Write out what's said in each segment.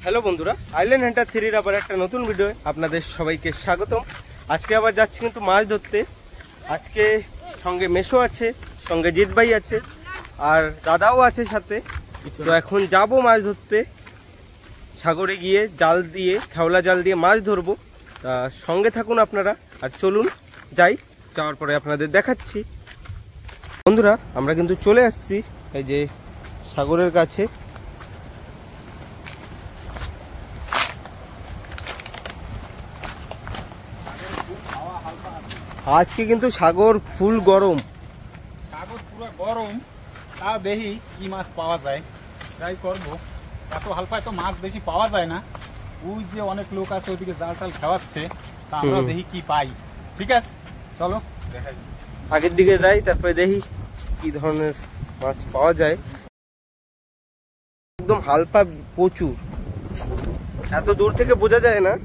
Hello বন্ধুরা, island Hunter 3 আবার একটা নতুন ভিডিও আপনাদের সবাইকে স্বাগতম। আজকে আবার যাচ্ছি কিন্তু মাছ ধরতে। আজকে সঙ্গে মেশো আছে, সঙ্গে জিৎ ভাই আছে, আর দাদাও আছে সাথে। তো এখন যাব মাছ ধরতে, সাগরে গিয়ে জাল দিয়ে, খেওলা জাল দিয়ে মাছ ধরবো। তা সঙ্গে থাকুন আপনারা, আর চলুন যাই। যাওয়ার পরে আপনাদের দেখাচ্ছি। বন্ধুরা, আমরা কিন্তু চলে আসছি এই যে সাগরের কাছে। আজকে কিন্তু সাগর ফুল গরম, সাগর পুরো গরম। তা দেখি কি মাছ পাওয়া যায়, ট্রাই করবো। এত হালকায় তো মাছ বেশি পাওয়া যায় না। ওই যে অনেক লোক আছে ওইদিকে জাল টাল খাওয়াচ্ছে, তা আমরা দেখি কি পাই। ঠিক আছে, চলো দেখাই। আগের দিকে যাই, তারপরে দেখি কি ধরনের মাছ পাওয়া যায়। একদম হালকা প্রচুর, এত দূর থেকে বোঝা যায় না,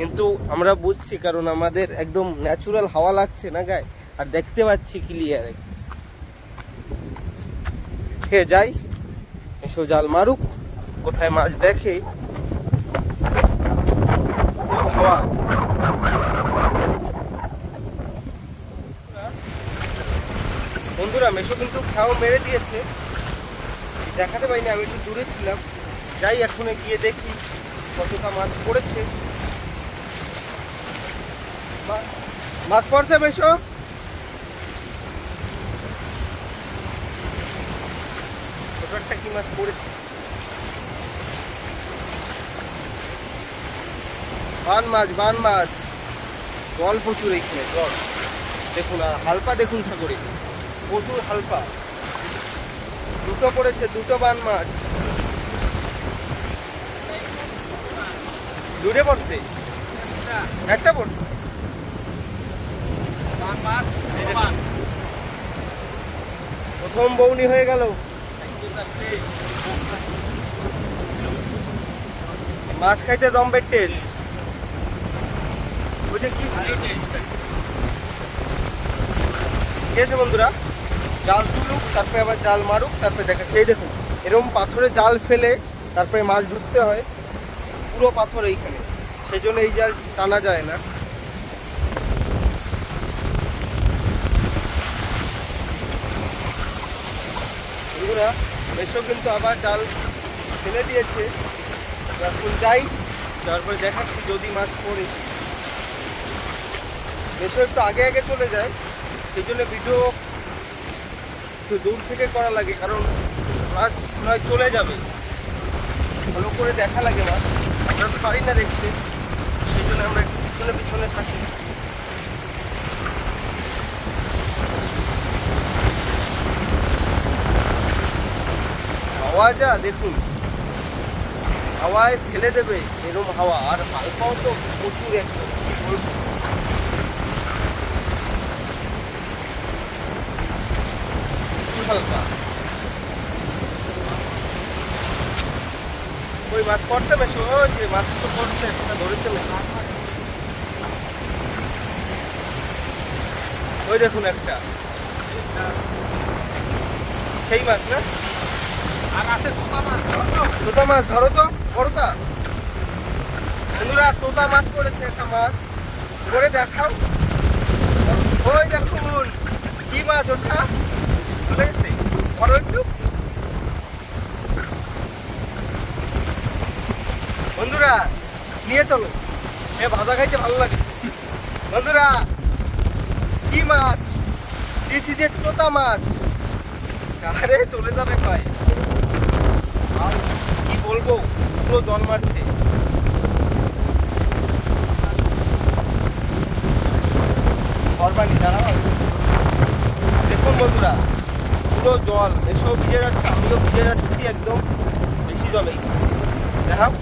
কিন্তু আমরা বুঝছি কারণ আমাদের একদম ন্যাচুরাল হাওয়া লাগছে না গায়ে, আর দেখতে পাচ্ছি ক্লিয়ার। হে যাই, এসো জাল মারুক, কোথায় মাছ দেখে। হাওয়া বন্ধুরা, মেশো কিন্তু খাও মেরে দিয়েছে, দেখাতে পাইনি, আমি একটু দূরে ছিলাম। যাই এখন গিয়ে দেখি কতটা মাছ পড়েছে। মাছ পড়ছে মেশো? ছোট একটা কি মাছ পড়েছে? বান মাছ, বান মাছ। জল প্রচুর এইখানে, জল দেখুন, আর হালপা দেখুন সাগরে, প্রচুর হালপা। দুটো পড়েছে, দুটো বান মাছ। দূরে পড়ছে, একটা পড়ছে। প্রথম বউনি হয়ে গেল। মাছ খাইতে জম্বের টেস্ট, বুঝে কি আছে বন্ধুরা। জাল তুলুক, তারপরে আবার জাল মারুক, তারপরে দেখাচ্ছে। এই দেখুন, এরকম পাথরে জাল ফেলে তারপরে মাছ ধরতে হয়। পুরো পাথর এইখানে, সেই জন্য এই জাল টানা যায় না। বন্ধুরা, মেশো কিন্তু আবার জাল ফেলে দিয়েছে। এখন যাই, তারপরে দেখাচ্ছি যদি মাছ পড়ে। মেশো একটু আগে আগে চলে যায়, সেই জন্য ভিডিও একটু দূর থেকে করা লাগে, কারণ মাছ নয় চলে যাবে, ভালো করে দেখা লাগে মাছ। আমরা তো পারি না দেখতে, সেই জন্য আমরা একটু পিছনে পিছনে থাকি। হাওয়া যা দেখুন, হাওয়ায় ফেলে দেবে এরকম হাওয়া, আর হালকাও তো প্রচুর, একদম কি বলবো। হালকা ওই মাছ পড়তে বেশি, ওই যে মাছ তো পড়ছে, সেটা ধরেছে বেশি। ওই দেখুন একটা, সেই মাছ না? আর আছে তোতা মাছ, তোতা মাছ ধরো তো, বড়টা। বন্ধুরা, তোতা মাছ পড়েছে, একটা মাছ ধরে দেখাও। ওই দেখুন কি মাছ ওটা, চলে গেছে, ধরো একটু। বন্ধুরা নিয়ে চলো, এ ভাজা খাইতে ভালো লাগে। বন্ধুরা, কি মাছ? দিস ইজ এ তোতা মাছ। আরে চলে যাবে কয়, আর কি বলবো, পুরো জল মারছে। দেখুন বন্ধুরা, পুরো জল, এসব ভিজে যাচ্ছে, আমিও ভিজে যাচ্ছি একদম, বেশি জলেই। দেখাও,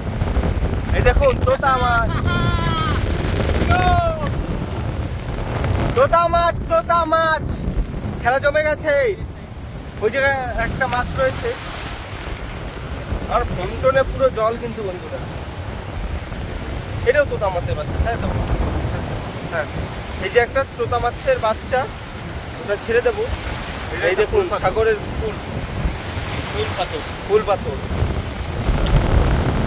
এই দেখুন তোতা মাছ, তোতা মাছ, তোতা মাছ। খেলা জমে গেছে। ওই জায়গায় একটা মাছ রয়েছে, আর ফন্টনে পুরো জল কিন্তু বন্ধুরা। এটাও তোতা মাছের বাচ্চা, তাই তো? হ্যাঁ, এই যে একটা তোতা মাছের বাচ্চা, ওটা ছেড়ে দেবো। এই দেখুন সাগরের ফুল, ফুল পাথর, ফুল পাথর।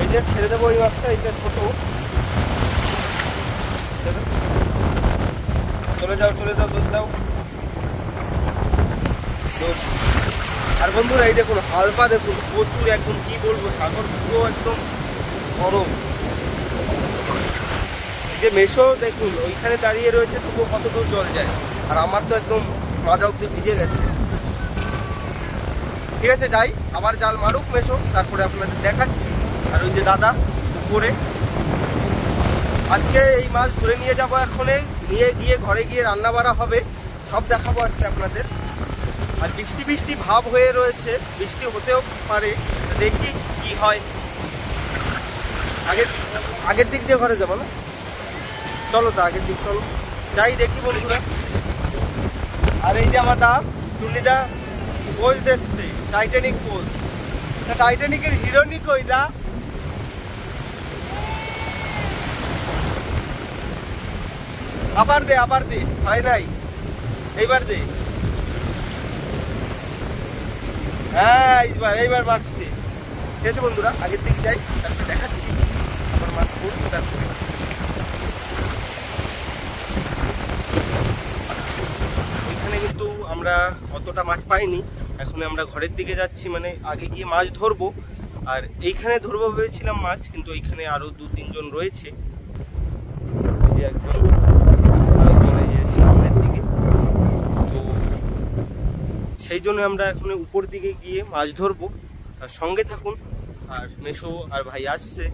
এই যে ছেড়ে দেবো ওই মাছটা, এটা ছোট। চলে যাও চলে যাও, দুধ দাও। আর বন্ধুরা এই দেখুন হালপা, দেখুন প্রচুর, একদম কি বলবো, সাগর পুরো একদম গরম। যে মেশো দেখুন ওইখানে দাঁড়িয়ে রয়েছে, তবুও কত দূর জল যায়, আর আমার তো একদম মাজা অব্দি ভিজে গেছে। ঠিক আছে যাই, আবার জাল মারুক মেশো, তারপরে আপনাদের দেখাচ্ছি। আর ওই যে দাদা উপরে, আজকে এই মাছ ধরে নিয়ে যাবো, এখনে নিয়ে গিয়ে ঘরে গিয়ে রান্না বাড়া হবে, সব দেখাবো আজকে আপনাদের। আর বৃষ্টি বৃষ্টি ভাব হয়ে রয়েছে, বৃষ্টি হতেও পারে, দেখি কি হয়। আগের দিক দিয়ে ঘরে যাবো না, চলো তো আগের দিক চলো, যাই দেখি বন্ধুরা। আর এই যে আমার দা টুলিদা পোজ দেখছে, টাইটানিক পোজ। টাইটানিকের হিরোনি কই দা? আবার দে হয় নাই, এইবার দে। হ্যাঁ এইবার মারছি। ঠিক আছে বন্ধুরা, আগের দিকে যাই, তারপরে দেখাচ্ছি আমার মাছ পড়বে। তারপরে ওইখানে কিন্তু আমরা অতটা মাছ পাইনি, এখন আমরা ঘরের দিকে যাচ্ছি, মানে আগে গিয়ে মাছ ধরবো। আর এইখানে ধরবো ভেবেছিলাম মাছ, কিন্তু এইখানে আরো 2-3 জন রয়েছে, একদম সামনের দিকে। তো সেই জন্য আমরা এখন উপর দিকে গিয়ে মাছ ধরবো, আর সঙ্গে থাকুন। আর মেশো আর ভাই আসছে,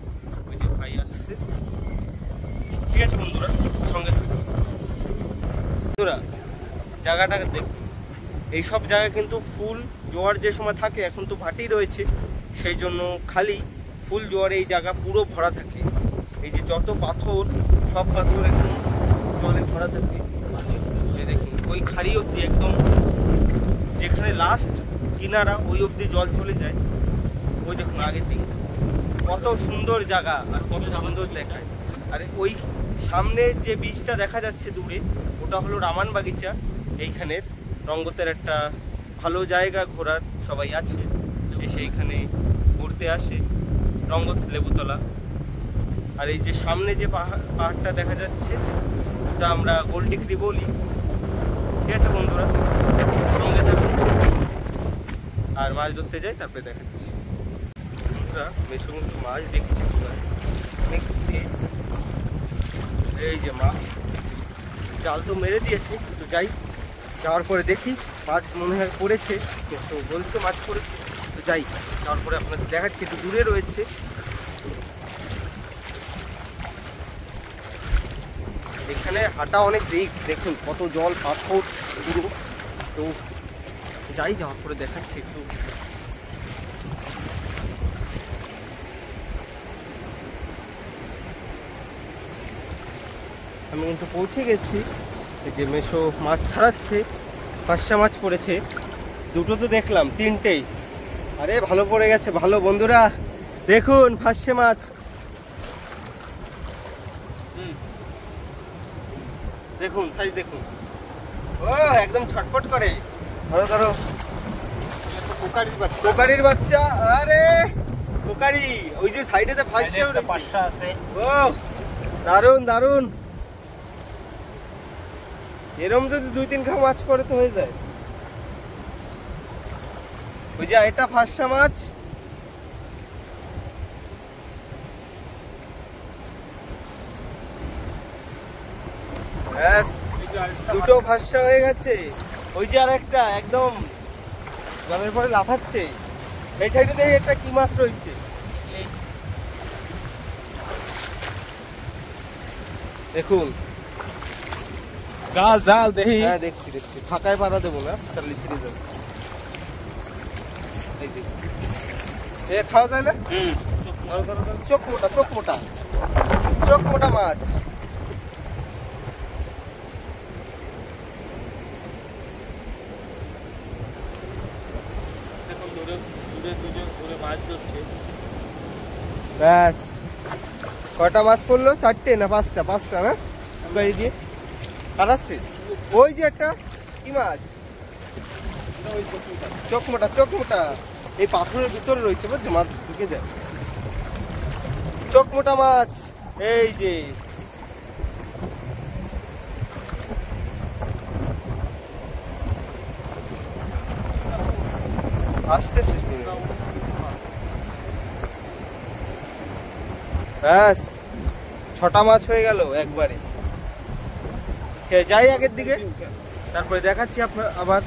ওই যে ভাই আসছে। ঠিক আছে বন্ধুরা, সঙ্গে থাকুন। বন্ধুরা জায়গাটা দেখুন, এইসব জায়গা কিন্তু ফুল জোয়ার যে সময় থাকে, এখন তো ভাটি রয়েছে, সেই জন্য খালি ফুল জোয়ার এই জায়গা পুরো ভরা থাকে। এই যে যত পাথর, সব পাথর একদম জলে ভরা থাকে। এই দেখুন ওই খাড়ি অবধি, একদম যেখানে লাস্ট কিনারা ওই অবধি জল চলে যায়। ওই দেখুন আগের দিকে কত সুন্দর জায়গা, আর কত সুন্দর দেখায়। আর ওই সামনে যে বীজটা দেখা যাচ্ছে দূরে, ওটা হলো রামান বাগিচা। এইখানের রঙ্গতের একটা ভালো জায়গা ঘোরার, সবাই আছে এসে এখানে ঘুরতে আসে, রঙ্গত লেবুতলা। আর এই যে সামনে যে পাহাড়টা দেখা যাচ্ছে, ওটা আমরা গোলটিকরি বলি। ঠিক আছে বন্ধুরা, সঙ্গে থাকুন আর মাছ ধরতে যাই, তারপরে দেখাচ্ছি। বন্ধুরা বেশ কিন্তু মাছ দেখছি, এই যে মাছ জাল তো মেরে দিয়েছে, তো যাই, যাওয়ার পরে দেখি মাছ মনে হয় পড়েছে, তো বলছে মাছ পড়েছে। তো যাই, যাওয়ার পরে আপনাদের দেখাচ্ছি, একটু দূরে রয়েছে। এখানে হাঁটা অনেক রিস্ক, দেখুন কত জল, পাথর পুরো। তো যাই, যাওয়ার পরে দেখাচ্ছি একটু। আমি কিন্তু পৌঁছে গেছি, এই যে মেশো মাছ ছাড়াচ্ছে, 5টা মাছ পড়েছে, 2টো তো দেখলাম, 3টেই। আরে ভালো পড়ে গেছে, ভালো। বন্ধুরা দেখুন 500 মাছ, দেখুন সাইজ দেখুন, ও একদম ছটফট করে। ধরো ধরো, কোকারির বাচ্চা। আরে কোকারি, ওই যে সাইডেতে 5টা আছে। ও দারুন দারুন, এরম যদি 2-3 খা মাছ পড়ে তো হয়ে যায়। ওই যে এটা 5টা মাছ, ব্যাস 2টো 5টা হয়ে গেছে। ওই যে আর একটা একদম জলের পরে লাফাচ্ছে, এই সাইডে দেখি একটা কি মাছ রয়েছে, দেখুন জাল জাল দেখি। হ্যাঁ দেখছি দেখছি, ফাঁকায় পাড়া দেবো না, চালিয়ে ছিঁড়ে যাবো। এই যে এ খাওয়া যায় না, ধরো ধরো ধরো, চোখ মোটা চোখ মোটা, চোখ মোটা মাছ। দেখুন দূরে দূরে দূরে দূরে মাছ ধরছে। ব্যাস কয়টা মাছ পড়লো? 4টে না 5টা? 5টা না, গাড়ি দিয়ে কাটাচ্ছে। ওই যে একটা কি মাছ, চোখ মোটা চোখ মোটা, এই পাথরের ভিতরে রয়েছে, বুঝছো, মাছ ঢুকে যায়। চোখ মোটা মাছ, এই যে আসতেছে। ব্যাস 6টা মাছ হয়ে গেল একবারে। যাই আগের দিকে, তারপরে দেখাচ্ছি আপনার আবার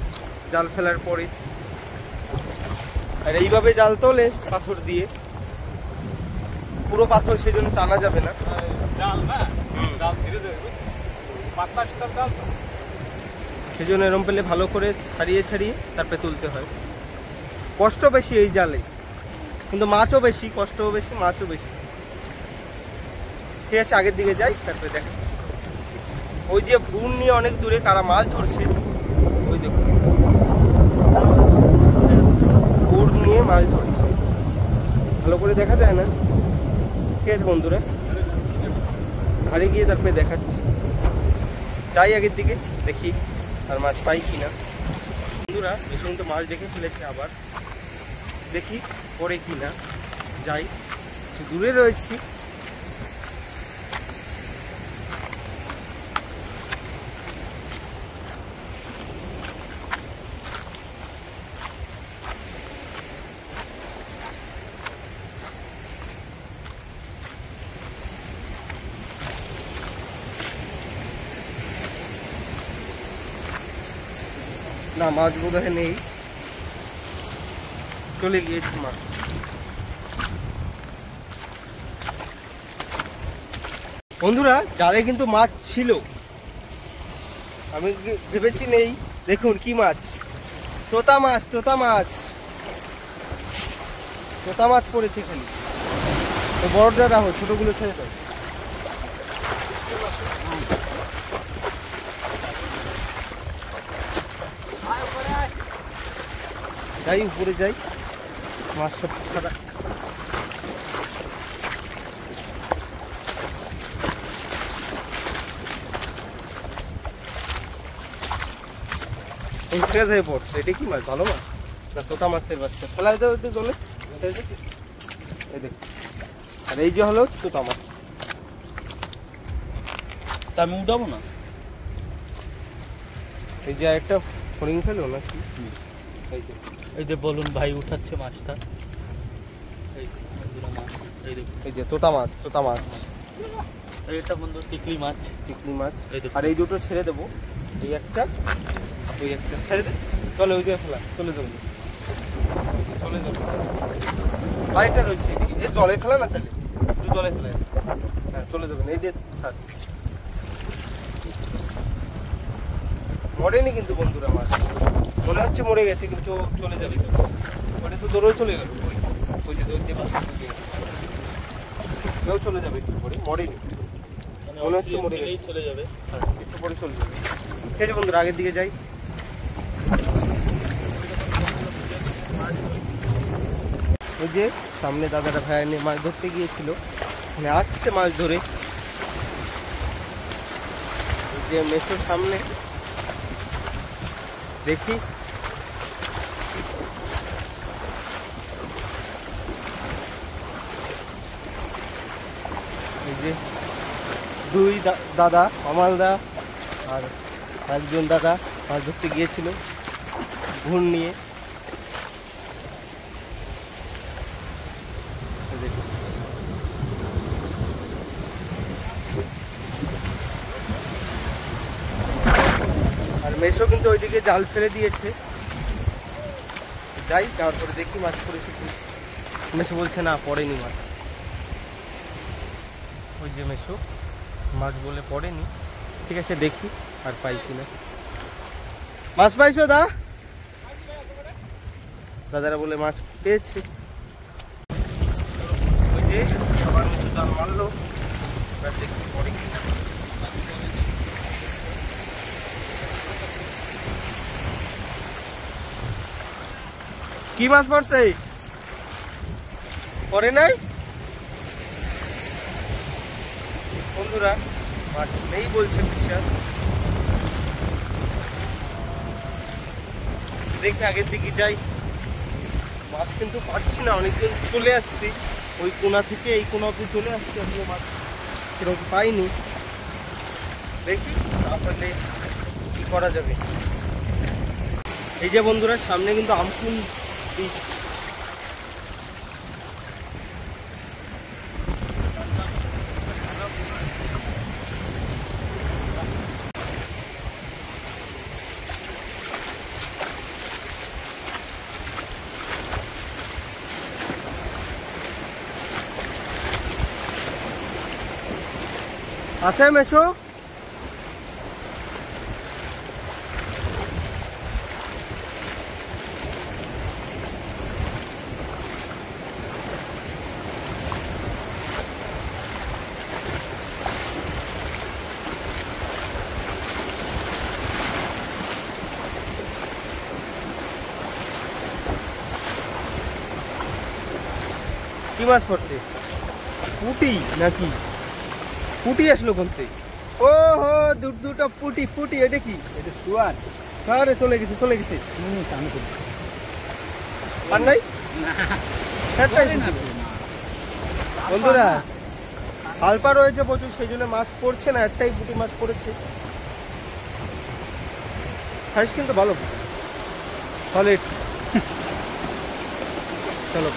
জাল ফেলার পরে। আর এইভাবে জাল তোলে পাথর দিয়ে, পুরো পাথর সেই জন্য টানা যাবে না। সেই জন্য এরম পেলে ভালো করে ছাড়িয়ে ছাড়িয়ে তারপরে তুলতে হয়। কষ্ট বেশি এই জালে, কিন্তু মাছও বেশি, কষ্টও বেশি, মাছও বেশি। ঠিক আছে, আগের দিকে যাই, তারপরে দেখাচ্ছি। ওই যে বুন নিয়ে অনেক দূরে কারা মাছ ধরছে, ওই দেখুন বুন নিয়ে মাছ ধরছে, ভালো করে দেখা যায় না। ঠিক আছে বন্ধুরা, ধারে গিয়ে তারপরে দেখাচ্ছি। যাই আগের দিকে, দেখি আর মাছ পাই কিনা। বন্ধুরা এই সময় তো মাছ দেখে ফেলেছে, আবার দেখি পরে কিনা। যাই, দূরে রয়েছি। না, মাছ বোধহয় নেই, চলে গিয়েছে মাছ। বন্ধুরা জালে কিন্তু মাছ ছিল, আমি ভেবেছি নেই। দেখুন কি মাছ, তোতা মাছ, তোতা মাছ, তোতা মাছ পড়েছে খালি। তো বড়টা রাখো, ছোটগুলো ছেড়ে দাও। যাই উপরে যাই, মাছ সব খারাপ। ছেড়ে হয়ে পড়ছে। এটা কি মাছ, ভালো মাছ না তোতা মাছের বাচ্চা? ফেলাই দেওয়া জলে, এই দেখ। আর এই যে হলো তোতা মাছ। তা আমি উঠাবো না। এই যে একটা ফড়িং ফেলো নাকি? এই যে বলুন ভাই উঠাচ্ছে মাছটা, এই দুটো মাছ, এই যে তোতা মাছ, তোতা মাছ। এটা বন্ধু টিকলি মাছ, টিকলি মাছ। এই দেখুন। আর এই দুটো ছেড়ে দেবো, এই একটা, ওই একটা ছেড়ে দে। চলে ওই যে ফেলা, চলে যাবো, চলে যাবো। আরেকটা রয়েছে এদিকে, এই জলে ফেলা না, চলে একটু জলে ফেলে। হ্যাঁ চলে যাবেন, এই দিয়ে ছাড়। মরেনি কিন্তু বন্ধুরা মাছ, মনে হচ্ছে মরে গেছে, কিন্তু চলে যাবে। ওটা তো দৌড়ে চলে গেল, ওই যে দৌড়তে কেউ চলে যাবে একটু পরে, মরেনি মনে হচ্ছে মরে গেছে, চলে যাবে একটু পরে চলে যাবে। ঠিক আছে বন্ধুরা, আগের দিকে যাই। ওই যে সামনে দাদারা ভাইয়া নিয়ে মাছ ধরতে গিয়েছিল, মানে আসছে মাছ ধরে। ওই যে মেসোর সামনে, দেখি এই যে দুই দাদা, আমালদা আর একজন দাদা মাছ ধরতে গিয়েছিল ঘুর নিয়ে। আর মেসো কিন্তু ওইদিকে জাল ফেলে দিয়েছে। যাই, যাওয়ার পরে দেখি মাছ পড়েছে কি। মেসো বলছে না, পড়েনি মাছ। ওই যে মেসো মাছ বলে পড়েনি। ঠিক আছে, দেখি আর পাই কিনা। মাছ পাইছো দা? দাদারা বলে মাছ পেয়েছে। ওই যে আবার মেসো জাল মারলো, এবার দেখি পড়ে কিনা। কি মাছ পড়ছে? পড়ে নাই বন্ধুরা, মাছ নেই বলছে বিশ্বাস। দেখি আগের দিকে যাই, মাছ কিন্তু পাচ্ছি না, অনেকদিন চলে আসছি ওই কোনা থেকে এই কোনা অব্দি চলে আসছে, আসলে মাছ সেরকম পাইনি। দেখি তাহলে কি করা যাবে। এই যে বন্ধুরা সামনে কিন্তু আমকুল বীজ, আছে মেশো? কি মাছ পড়ছে? পুটি নাকি? পুটি আসলো কোন থেকে? ও হো, দুটো পুটি। পুটি এটা কি? এটা শুয়ার। আরে চলে গেছে, চলে গেছে। আমি তো আর নাই একটাই পুঁটি। বন্ধুরা হালপা রয়েছে প্রচুর, সেই জন্য মাছ পড়ছে না, একটাই পুঁটি মাছ পড়েছে। সাইজ কিন্তু ভালো, সলিড। চলো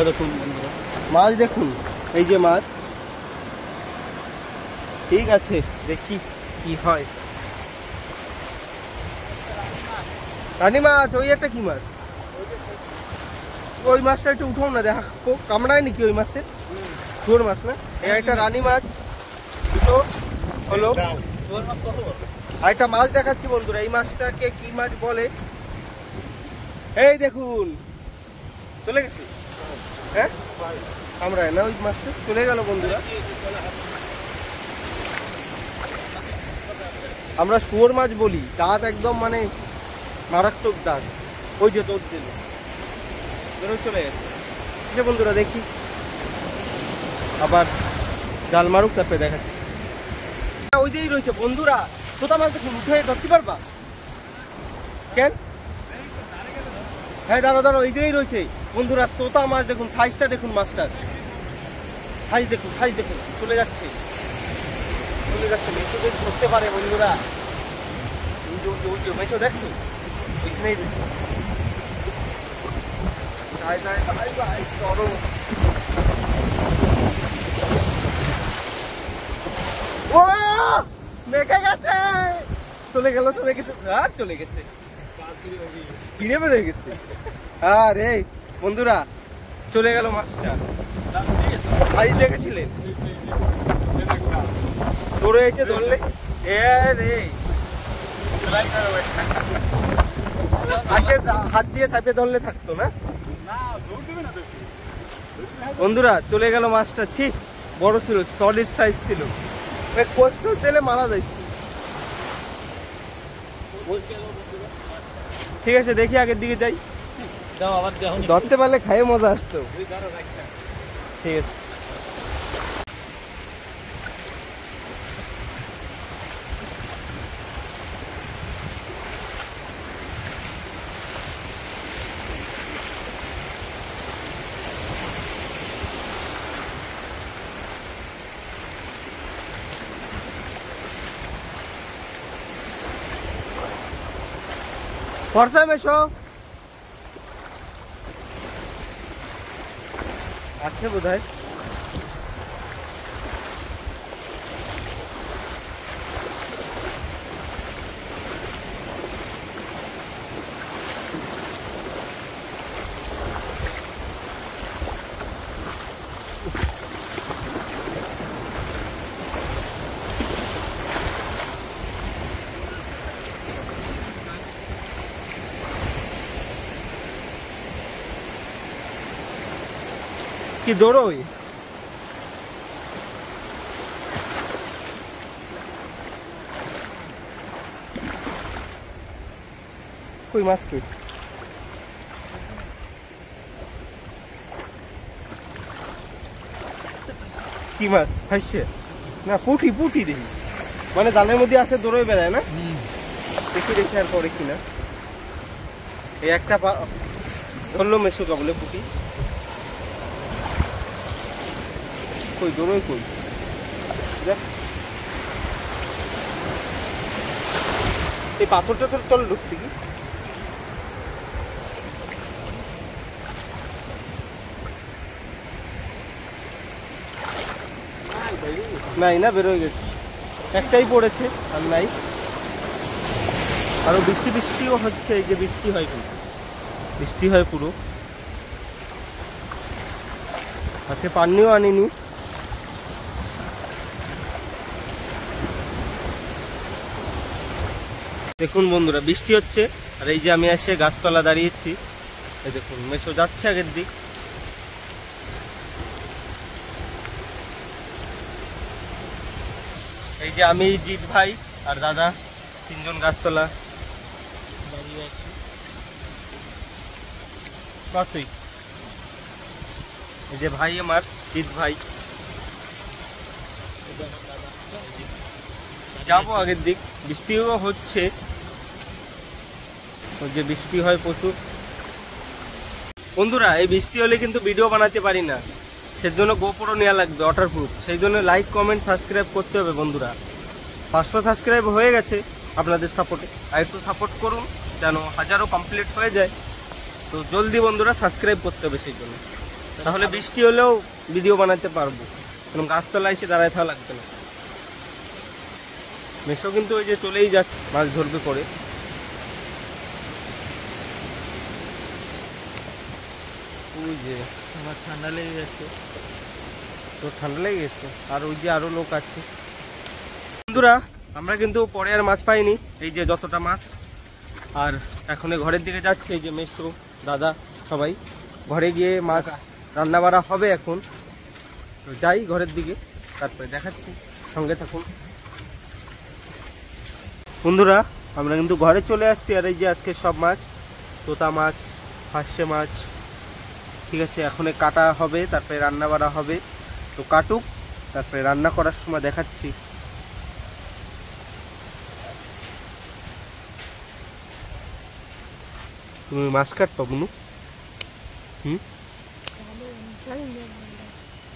দেখুন বন্ধুরা, মাছ দেখুন, এই যে মাছ। ঠিক আছে, দেখি কি হয়। রানী মাছ, ওই একটা কি মাছ? ওই মাছটা একটু উঠাও না, দেখা কামড়ায় নাকি ওই মাছের? শুয়োর মাছ না? এই একটা রানী মাছ দুটো হলো। আর একটা মাছ দেখাচ্ছি বন্ধুরা, এই মাছটাকে কি মাছ বলে? এই দেখুন চলে গেছে। হ্যাঁ কামড়ায় না ওই মাছটা, চলে গেল বন্ধুরা। আমরা শুয়োর মাছ বলি, দাঁত একদম মানে মারাত্মক দাঁত। ওই যে দৌড় দিল, চলে গেছে। ঠিক আছে বন্ধুরা, দেখি আবার জাল মারুক, তারপরে দেখাচ্ছি। ওই যেই রয়েছে বন্ধুরা, তোতা মাছ দেখুন, উঠে ধরতে পারবা? কেন? হ্যাঁ দাঁড়ো দাঁড়ো, এই যেই রয়েছে বন্ধুরা তোতা মাছ দেখুন, সাইজটা দেখুন, মাছটার সাইজ দেখুন, সাইজ দেখুন। চলে যাচ্ছে, চলে যাচ্ছে। মেশো যদি ধরতে পারে বন্ধুরা, মেশো দেখছো ওইখানেই রয়েছে। ও মেঘে গেছে, চলে গেল, চলে গেছে, আর চলে গেছে, চিনে বেড়ে গেছে। আরে বন্ধুরা চলে গেল মাছটা। সাইজ দেখেছিলেন? দৌড়ে এসে ধরলে রে হাত দিয়ে চাপিয়ে ধরলে থাকতো না বন্ধুরা। চলে গেল মাছটা। ছি, বড় ছিল, সলিড সাইজ ছিল। কষ্ট দিলে মারা যায়। ঠিক আছে, দেখি আগের দিকে যাই। যাও আবার দেখো, ধরতে পারলে খাইয়ে মজা আসতো। ঠিক আছে, ফর্সা মেশো আছে বোধহয়। কি দৌড়োই? কই মাছ কি? কি মাছ? ফাইসে না, পুঁটি। পুঁটি দেখি, মানে জালের মধ্যে আছে, দৌড়ে বেড়ায় না? দেখি দেখি আর পরে কিনা। এই একটা ধরলো মেসুকা বলে পুঁটি। কই দোনোই কই দেখ এই পাথরটা তোর তলে ঢুকছে কি নাই না বেরোয় গেছে একটাই পড়েছে আর নাই আরো বৃষ্টিও হচ্ছে এই যে বৃষ্টি হয় কিন্তু বৃষ্টি হয় পুরো আজকে পানিও আনিনি দেখুন বন্ধুরা বৃষ্টি হচ্ছে আর এই যে আমি এসে গাছতলা দাঁড়িয়েছি এই দেখুন মেশো যাচ্ছে আগের দিক এই যে আমি জিৎ ভাই আর দাদা তিনজন গাছতলা দাঁড়িয়ে আছি কতই এই যে ভাই আমার জিৎ ভাই যাবো আগের দিক বৃষ্টিও হচ্ছে ওই যে বৃষ্টি হয় প্রচুর বন্ধুরা এই বৃষ্টি হলে কিন্তু ভিডিও বানাতে পারি না সেজন্য গোপ্রো নেওয়া লাগবে ওয়াটারপ্রুফ সেই জন্য লাইক কমেন্ট সাবস্ক্রাইব করতে হবে বন্ধুরা 500 সাবস্ক্রাইব হয়ে গেছে আপনাদের সাপোর্টে আর একটু সাপোর্ট করুন যেন 1000 কমপ্লিট হয়ে যায় তো জলদি বন্ধুরা সাবস্ক্রাইব করতে হবে সেই জন্য তাহলে বৃষ্টি হলেও ভিডিও বানাতে পারবো কারণ গাছতলায় এসে দাঁড়ায় থাকা লাগবে না মেশো কিন্তু ওই যে চলেই যাচ্ছে মাছ ধরবে পরে ওই যে আমার ঠান্ডা লেগে গেছে তোর ঠান্ডা লেগে গেছে আর ওই যে আরো লোক আছে বন্ধুরা আমরা কিন্তু পরে আর মাছ পাইনি এই যে যতটা মাছ আর এখন ঘরের দিকে যাচ্ছে এই যে মেশো দাদা সবাই ঘরে গিয়ে মাছ রান্না বাড়া হবে এখন তো যাই ঘরের দিকে তারপরে দেখাচ্ছি সঙ্গে থাকুন বন্ধুরা আমরা কিন্তু ঘরে চলে আসছি আর এই যে আজকে সব মাছ তোতা মাছ ফাঁসে মাছ ঠিক আছে এখন কাটা হবে তারপরে রান্না বাড়া হবে তো কাটুক তারপরে রান্না করার সময় দেখাচ্ছি তুমি মাছ কাটবা বুনু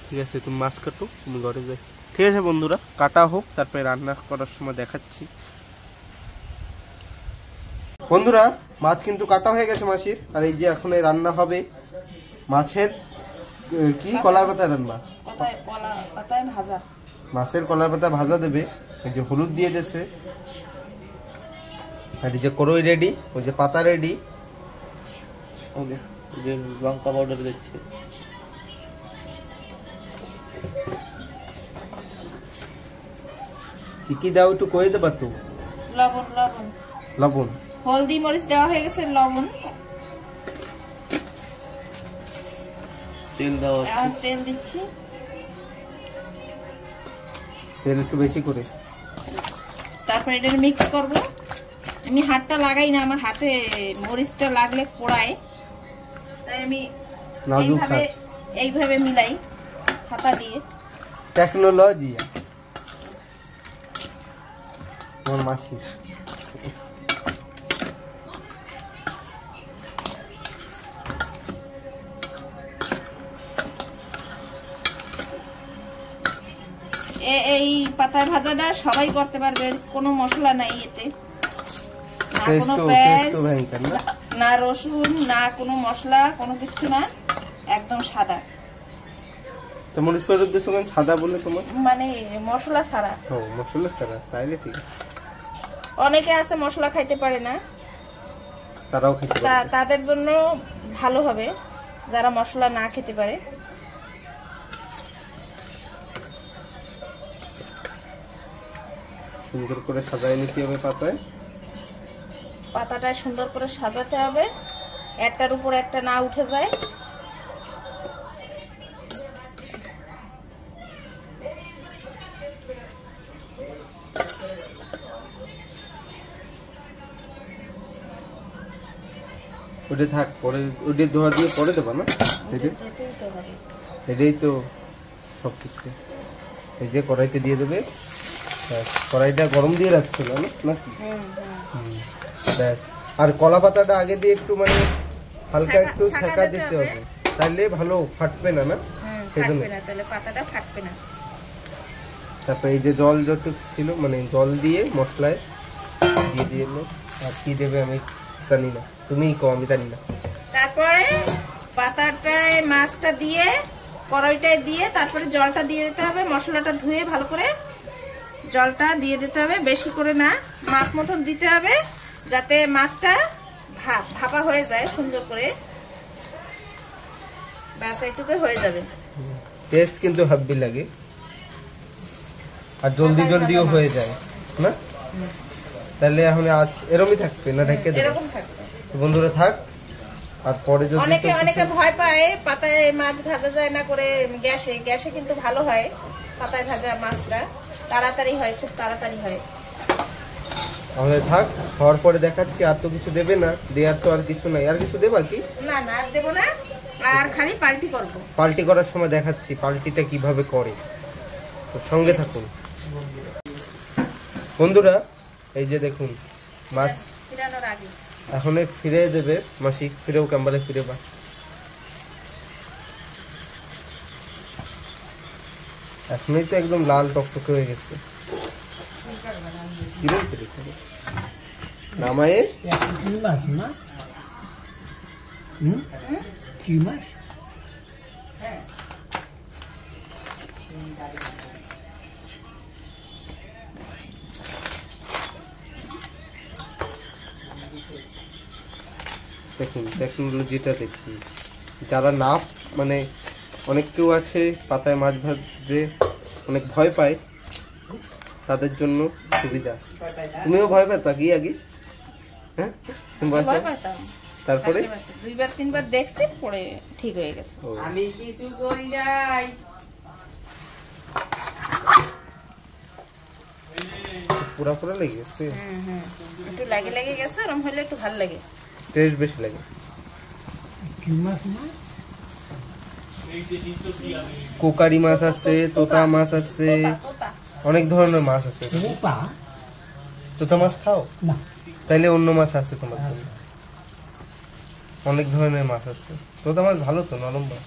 ঠিক আছে তুমি মাছ কাটো তুমি ঘরে যাই ঠিক আছে বন্ধুরা কাটা হোক তারপরে রান্না করার সময় দেখাচ্ছি বন্ধুরা মাছ কিন্তু কাটা হয়ে গেছে মাছের আর এই যে এখন রান্না হবে মাছের কি কলাই পাতা রান্না মাছের কলাই পাতা ভাজা দেবে এই যে হলুদ দিয়ে দিয়েছে আর এই যে করই রেডি ওই যে পাতা রেডি ওকে যে লঙ্কা পাউডার দিচ্ছে কি দাও একটু কয়ে দেবা তো লবণ লবণ লবণ হলদি মরিচ দেওয়া হয়ে গেছে লবণ তেল দেওয়া এখন তেল দিচ্ছি তেল একটু বেশি করে তারপর এটা মিক্স করব আমি হাতটা লাগাই না আমার হাতে মরিচটা লাগলে পোড়ায় তাই আমি এইভাবে মিলাই হাতা দিয়ে টেকনোলজি আমার মাসি এই পাতায় ভাজাটা সবাই করতে পারবে কোনো মশলা নাই এতে না কোনো পেঁয়াজ না রসুন না কোনো মশলা কোনো কিছু না একদম সাদা তো মরিচ পাউডার দিছো কেন সাদা বলে তোমার মানে মশলা ছাড়া ও মশলা ছাড়া তাইলে ঠিক অনেকে আছে মশলা খাইতে পারে না তারাও খেতে পারে তাদের জন্য ভালো হবে যারা মশলা না খেতে পারে সুন্দর করে সাজায় নিতে হবে পাতাটা সুন্দর করে সাজাতে হবে একটার উপর একটা না উঠে যায় ওটা থাক পরে ওটা ধোয়া দিয়ে পরে দেবা না এটাই তো সব কিছু এই যে কড়াইতে দিয়ে দেবে কড়াইটা গরম দিয়ে রাখছিল নাকি ব্যাস আর কলা পাতাটা আগে দিয়ে একটু মানে হালকা একটু ছেঁকা দিতে হবে তাহলে ভালো ফাটবে না না সেজন্য ফাটবে না, তাহলে পাতাটা ফাটবে না। তারপরে এই যে জল যতটুকু ছিল মানে জল দিয়ে মশলায় দিয়ে দিল। আর কি দেবে আমি জানি না, তুমিই কও, আমি জানি না। তারপরে পাতাটায় মাছটা দিয়ে কড়াইটায় দিয়ে তারপরে জলটা দিয়ে দিতে হবে। মশলাটা ধুয়ে ভালো করে জলটা দিয়ে দিতে হবে, বেশি করে না, মাপ মতন দিতে হবে যাতে মাছটা ভাপা হয়ে যায় সুন্দর করে। ব্যাস এইটুকু হয়ে যাবে। টেস্ট কিন্তু হাব্বি লাগে আর জলদি জলদিও হয়ে যায় না। তাহলে এখন আজ এরকমই থাকবে না ঢেকে দেবে? এরকম থাকবে। তো বন্ধুরা থাক, আর পরে যদি অনেকে ভয় পায় পাতায় মাছ ভাজা যায় না করে গ্যাসে কিন্তু ভালো হয়। পাতায় ভাজা মাছটা তাড়াতাড়ি হয়, খুব তাড়াতাড়ি হয়। তাহলে থাক, হওয়ার পরে দেখাচ্ছি। আর তো কিছু দেবে না, দেওয়ার তো আর কিছু নাই। আর কিছু দেবা কি? না না আর দেবো না, আর খালি পাল্টি করব। পাল্টি করার সময় দেখাচ্ছি পাল্টিটা কিভাবে করে, তো সঙ্গে থাকুন বন্ধুরা। এই যে দেখুন মাছ ফিরানোর আগে এখন ফিরে দেবে মাসি, ফিরেও কাম্বারে ফিরে বা। এখনই তো একদম লাল টকটকে হয়ে গেছে। নামায়ে কি মাছ না? কি মাছ? দেখুন টেকনোলজিটা দেখুন। যারা না মানে অনেক কেউ আছে পাতায় মাছ ভাজতে অনেক ভয় পায়, তাদের জন্য সুবিধা। তুমিও ভয় পেতা কি আগে? হ্যাঁ তুমি ভয় ভয় পেতা? পাইতাম। তারপরে দুইবার তিনবার দেখছি, পরে ঠিক হয়ে গেছে। আমি কিছু করি নাই। পুরা পুরা লেগে গেছে, একটু লেগে গেছে, ওরম হলে একটু ভালো লাগে। টেস্ট বেশি লাগে। কি মাছ না? কোকারি মাছ আছে, তোতা মাছ আছে, তোতা। অনেক ধরনের মাছ আছে। ওপা তোতা মাছ খাও? না। তাইলে অন্য মাছ আছে তোমার জন্য। অনেক ধরনের মাছ আছে। তোতা মাছ ভালো তো, নরম মাছ।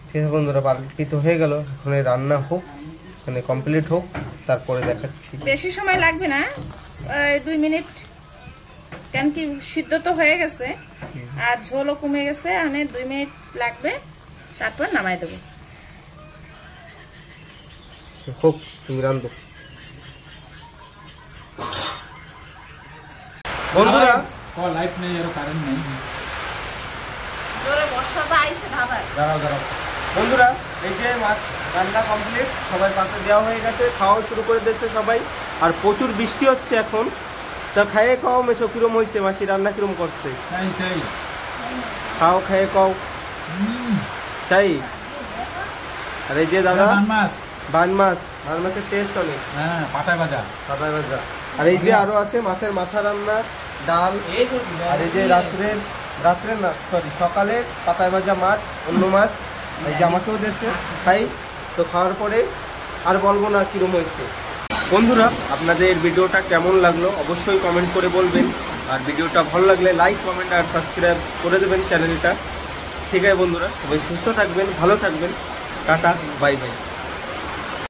ঠিক আছে বন্ধুরা, পাল্টি তো হয়ে গেল। এখন এই রান্না হোক, মানে কমপ্লিট হোক, তারপরে দেখাচ্ছি। বেশি সময় লাগবে না, 2 মিনিট, কেন কি সিদ্ধ তো হয়ে গেছে আর ঝোলও কমে গেছে। মানে 2 মিনিট লাগবে, তারপর নামাই দেবো। হোক, তুমি রান্ধো বন্ধুরা। লাইট নেই আর কারেন্ট নেই। দাঁড়াও বন্ধুরা, এই যে মাছ রান্না কমপ্লিট, সবাই পাতে দেওয়া হয়ে গেছে, খাওয়া শুরু করে দিয়েছে সবাই। আর প্রচুর বৃষ্টি হচ্ছে এখন। তা খাইয়ে খাও মেশো, কিরম হয়েছে মাসি, রান্না কিরম করছে? খাও, খাইয়ে খাও। তাই? আর এই যে দাদা বান মাছের টেস্ট অনেক, হ্যাঁ, পাতায় ভাজা। আর এই যে আরো আছে মাছের মাথা রান্না, ডাল। আর এই যে রাত্রে না সরি সকালে পাতায় ভাজা মাছ, অন্য মাছ এই যে আমাকেও দিয়েছে, খাই। তো খাওয়ার পরে আর বলবো না কিরম হয়েছে। বন্ধুরা, আপনাদের ভিডিওটা কেমন লাগলো অবশ্যই কমেন্ট করে বলবেন। আর ভিডিওটা ভালো লাগলে লাইক, কমেন্ট আর সাবস্ক্রাইব করে দেবেন চ্যানেলটা। ঠিক আছে বন্ধুরা, সবাই সুস্থ থাকবেন, ভালো থাকবেন। Tata, bye bye.